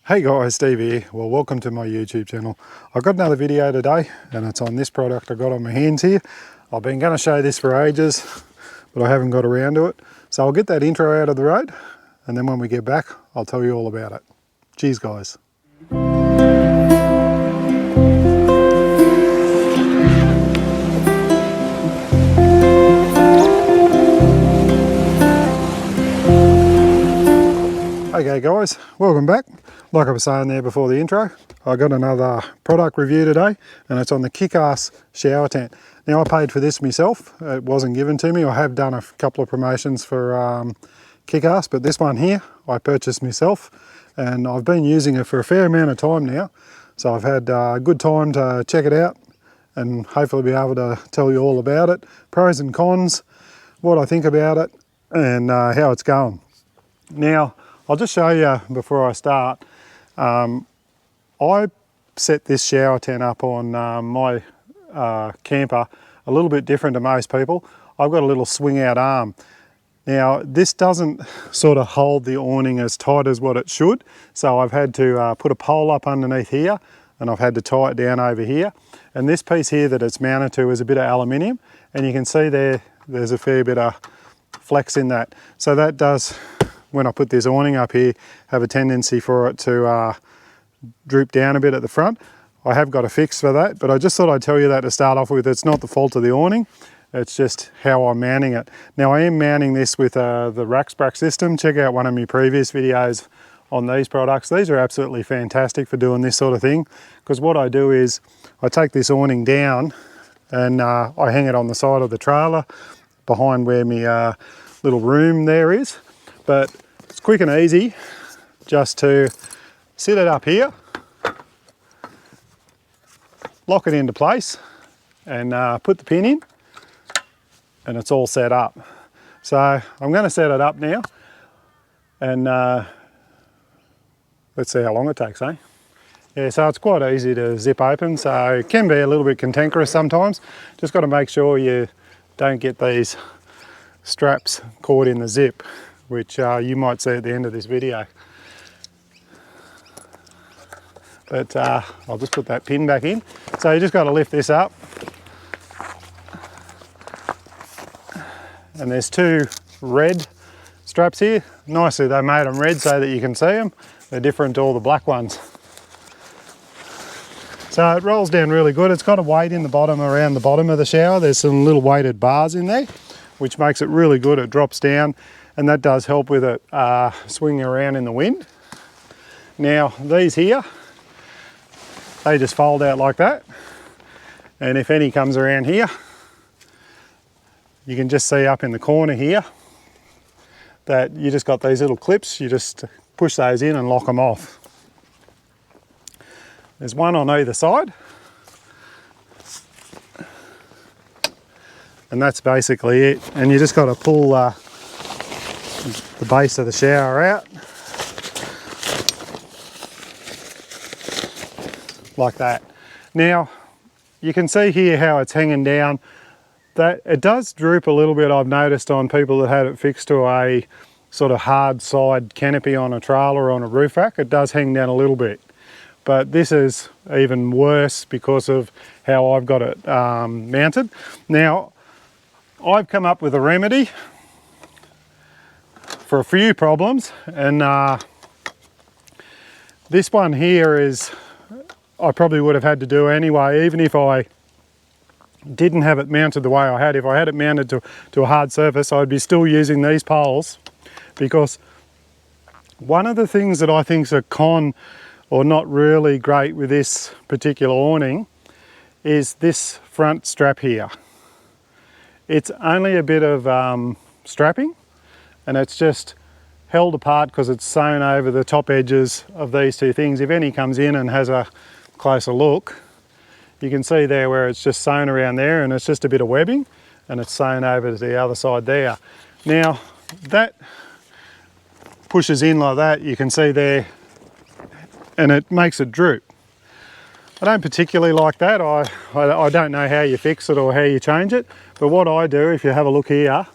Hey guys, Steve here. Well, welcome to my YouTube channel. I've got another video today and it's on this product I got on my hands here. I've been going to show this for ages, but I haven't got around to it. So I'll get that intro out of the road and then when we get back, I'll tell you all about it. Cheers guys. Okay guys, welcome back. Like I was saying there before the intro, I got another product review today and it's on the Kickass shower tent. Now I paid for this myself, it wasn't given to me. I have done a couple of promotions for Kickass, but this one here I purchased myself and I've been using it for a fair amount of time now. So I've had a good time to check it out and hopefully be able to tell you all about it, pros and cons, what I think about it and how it's going. Now I'll just show you before I start. I set this shower tent up on my camper a little bit different to most people. I've got a little swing out arm. Now this doesn't sort of hold the awning as tight as what it should, so I've had to put a pole up underneath here and I've had to tie it down over here. And this piece here that it's mounted to is a bit of aluminium, and you can see there's a fair bit of flex in that. So that does, when I put this awning up here, have a tendency for it to droop down a bit at the front. I have got a fix for that, but I just thought I'd tell you that to start off with. It's not the fault of the awning, it's just how I'm mounting it. Now I am mounting this with the Racksprack system. Check out one of my previous videos on these products. These are absolutely fantastic for doing this sort of thing, because what I do is I take this awning down and I hang it on the side of the trailer behind where my little room there is. But it's quick and easy just to sit it up here, lock it into place and put the pin in and it's all set up. So I'm going to set it up now and let's see how long it takes, eh? Yeah, so it's quite easy to zip open, so it can be a little bit cantankerous sometimes. Just got to make sure you don't get these straps caught in the zip, which you might see at the end of this video. But I'll just put that pin back in. So you just got to lift this up. And there's two red straps here. Nicely they made them red so that you can see them. They're different to all the black ones. So it rolls down really good. It's got a weight in the bottom, around the bottom of the shower. There's some little weighted bars in there, which makes it really good. It drops down and that does help with it swinging around in the wind. Now these here, they just fold out like that, and if any comes around here, you can just see up in the corner here that you just got these little clips. You just push those in and lock them off. There's one on either side, and that's basically it. And you just got to pull the base of the shower out like that. Now you can see here how it's hanging down. That it does droop a little bit, I've noticed, on people that had it fixed to a sort of hard side canopy on a trailer or on a roof rack. It does hang down a little bit, but this is even worse because of how I've got it mounted. Now I've come up with a remedy for a few problems, and this one here is I probably would have had to do anyway, even if I didn't have it mounted the way I had. If I had it mounted to a hard surface, I'd be still using these poles, because one of the things that I think is a con or not really great with this particular awning is this front strap here. It's only a bit of strapping, and it's just held apart because it's sewn over the top edges of these two things. If any comes in and has a closer look, you can see there where it's just sewn around there, and it's just a bit of webbing and it's sewn over to the other side there. Now that pushes in like that, you can see there, and it makes it droop. I don't particularly like that. I don't know how you fix it or how you change it, but what I do, if you have a look here,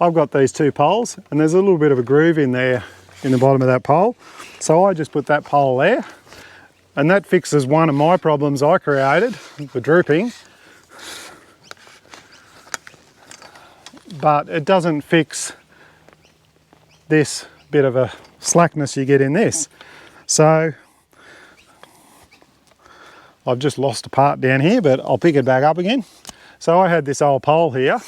I've got these two poles and there's a little bit of a groove in there in the bottom of that pole. So I just put that pole there, and that fixes one of my problems I created, the drooping. But it doesn't fix this bit of a slackness you get in this. So I've just lost a part down here, but I'll pick it back up again. So I had this old pole here.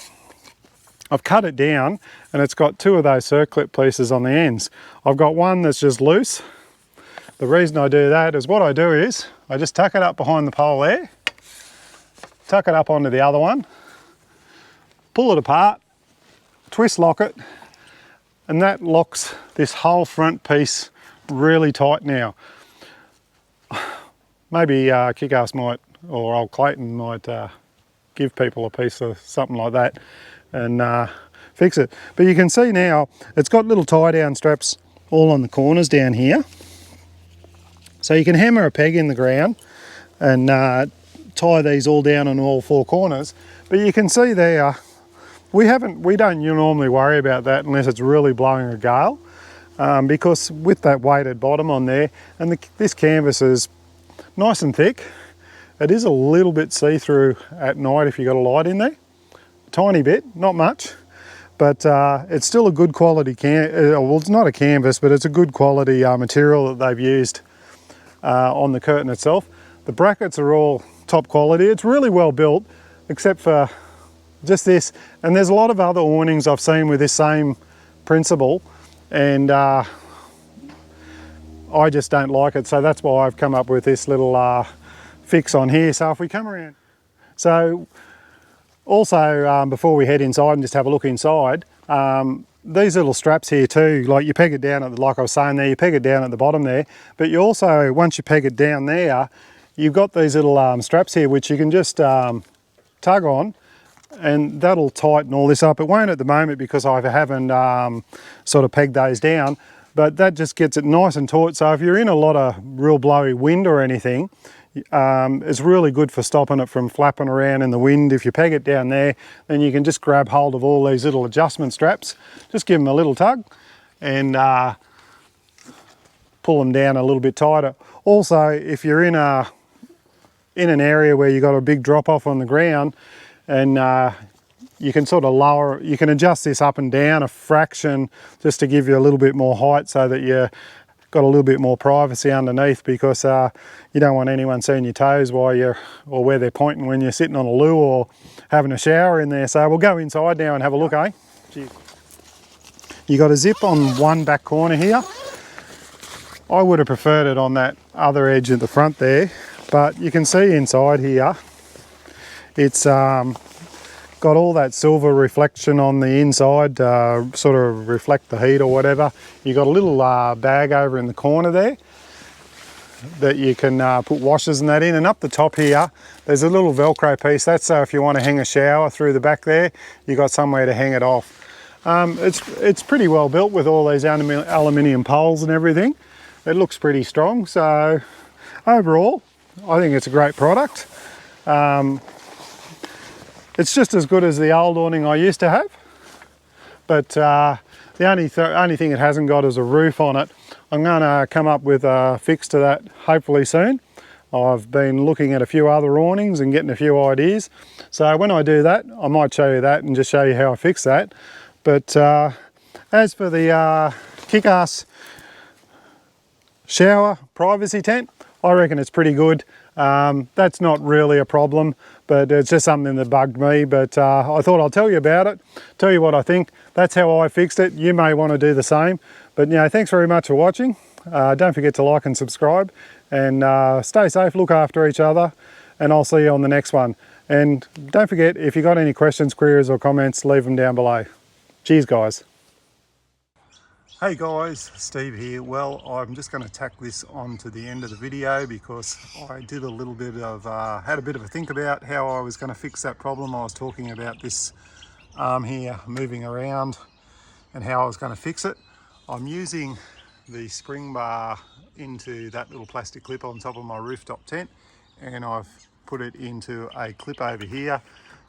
I've cut it down and it's got two of those circlip pieces on the ends. I've got one that's just loose. The reason I do that is what I do is I just tuck it up behind the pole there, tuck it up onto the other one, pull it apart, twist lock it, and that locks this whole front piece really tight now. Maybe Kickass might, or old Clayton might give people a piece of something like that and fix it. But you can see now it's got little tie down straps all on the corners down here. So you can hammer a peg in the ground and tie these all down on all four corners. But you can see there, we don't normally worry about that unless it's really blowing a gale, because with that weighted bottom on there, and this canvas is nice and thick, it is a little bit see-through at night if you've got a light in there. Tiny bit, not much, but it's still a good quality well, it's not a canvas, but it's a good quality material that they've used on the curtain itself. The brackets are all top quality. It's really well built, except for just this. And there's a lot of other awnings I've seen with this same principle, and I just don't like it. So that's why I've come up with this little fix on here. So if we come around, so also before we head inside and just have a look inside, these little straps here too, like you peg it down at, like I was saying there, you peg it down at the bottom there, but you also, once you peg it down there, you've got these little straps here which you can just tug on, and that'll tighten all this up. It won't at the moment because I haven't sort of pegged those down, but that just gets it nice and taut. So if you're in a lot of real blowy wind or anything, it's really good for stopping it from flapping around in the wind. If you peg it down there, then you can just grab hold of all these little adjustment straps, just give them a little tug and pull them down a little bit tighter. Also, if you're in an area where you've got a big drop off on the ground, and you can sort of you can adjust this up and down a fraction just to give you a little bit more height, so that you got a little bit more privacy underneath, because you don't want anyone seeing your toes or where they're pointing when you're sitting on a loo or having a shower in there. So we'll go inside now and have a look, eh? Cheers. You got a zip on one back corner here. I would have preferred it on that other edge at the front there, but you can see inside here, it's got all that silver reflection on the inside, sort of reflect the heat or whatever. You got a little bag over in the corner there that you can put washers and that in, and up the top here there's a little Velcro piece. That's so if you want to hang a shower through the back there, you got somewhere to hang it off. It's pretty well built with all these aluminium poles and everything. It looks pretty strong, so overall I think it's a great product. It's just as good as the old awning I used to have, but the only thing it hasn't got is a roof on it. I'm going to come up with a fix to that hopefully soon. I've been looking at a few other awnings and getting a few ideas. So when I do that, I might show you that and just show you how I fix that. But as for the Kickass shower privacy tent, I reckon it's pretty good. That's not really a problem, but it's just something that bugged me. But I thought I'll tell you about it, tell you what I think. That's how I fixed it. You may want to do the same. But thanks very much for watching. Don't forget to like and subscribe, and stay safe, look after each other, and I'll see you on the next one. And don't forget, if you got any questions, queries or comments, leave them down below. Cheers guys. Hey guys, Steve here. Well, I'm just going to tack this on to the end of the video because I did a little bit of, had a bit of a think about how I was going to fix that problem. I was talking about this arm here moving around and how I was going to fix it. I'm using the spring bar into that little plastic clip on top of my rooftop tent, and I've put it into a clip over here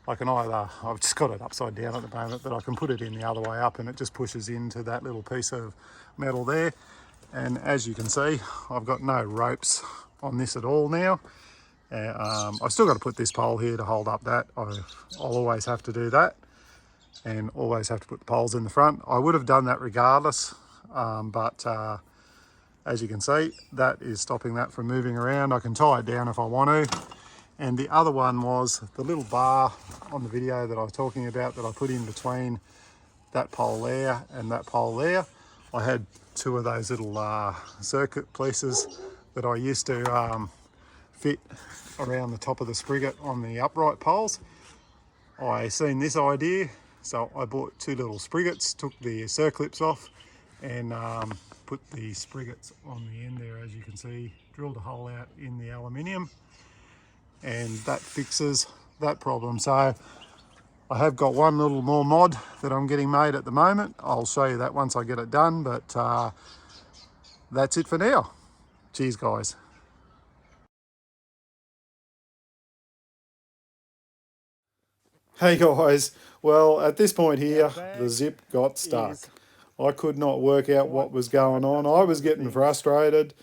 I can either, I've just got it upside down at the moment, but I can put it in the other way up and it just pushes into that little piece of metal there. And as you can see, I've got no ropes on this at all now. I've still got to put this pole here to hold up that. I'll always have to do that, and always have to put the poles in the front. I would have done that regardless, but as you can see, that is stopping that from moving around. I can tie it down if I want to. And the other one was the little bar on the video that I was talking about that I put in between that pole there and that pole there. I had two of those little circuit pieces that I used to fit around the top of the spriget on the upright poles. I seen this idea, so I bought two little spriggets, took the circlips off, and put the spriggets on the end there. As you can see, drilled a hole out in the aluminium, and that fixes that problem. So I have got one little more mod that I'm getting made at the moment. I'll show you that once I get it done, but that's it for now. Cheers, guys. Hey guys, well at this point here the zip got stuck. I could not work out what was going on. I was getting frustrated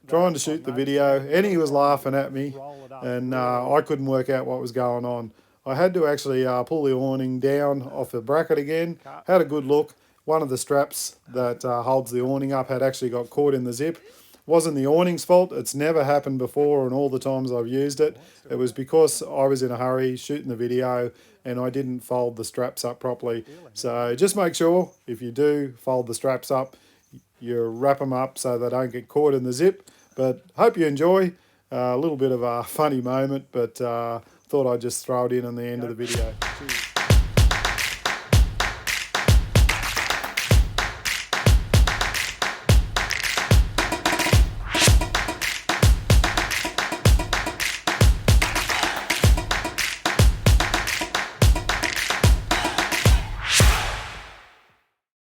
trying to shoot the video and he was laughing at me, and I couldn't work out what was going on. I had to actually pull the awning down off the bracket again. Had a good look. One of the straps that holds the awning up had actually got caught in the zip. Wasn't the awning's fault. It's never happened before, and all the times I've used it, it was because I was in a hurry shooting the video and I didn't fold the straps up properly. So just make sure if you do fold the straps up, you wrap them up so they don't get caught in the zip. But hope you enjoy. A little bit of a funny moment, but thought I'd just throw it in on the end of the video. Cheers.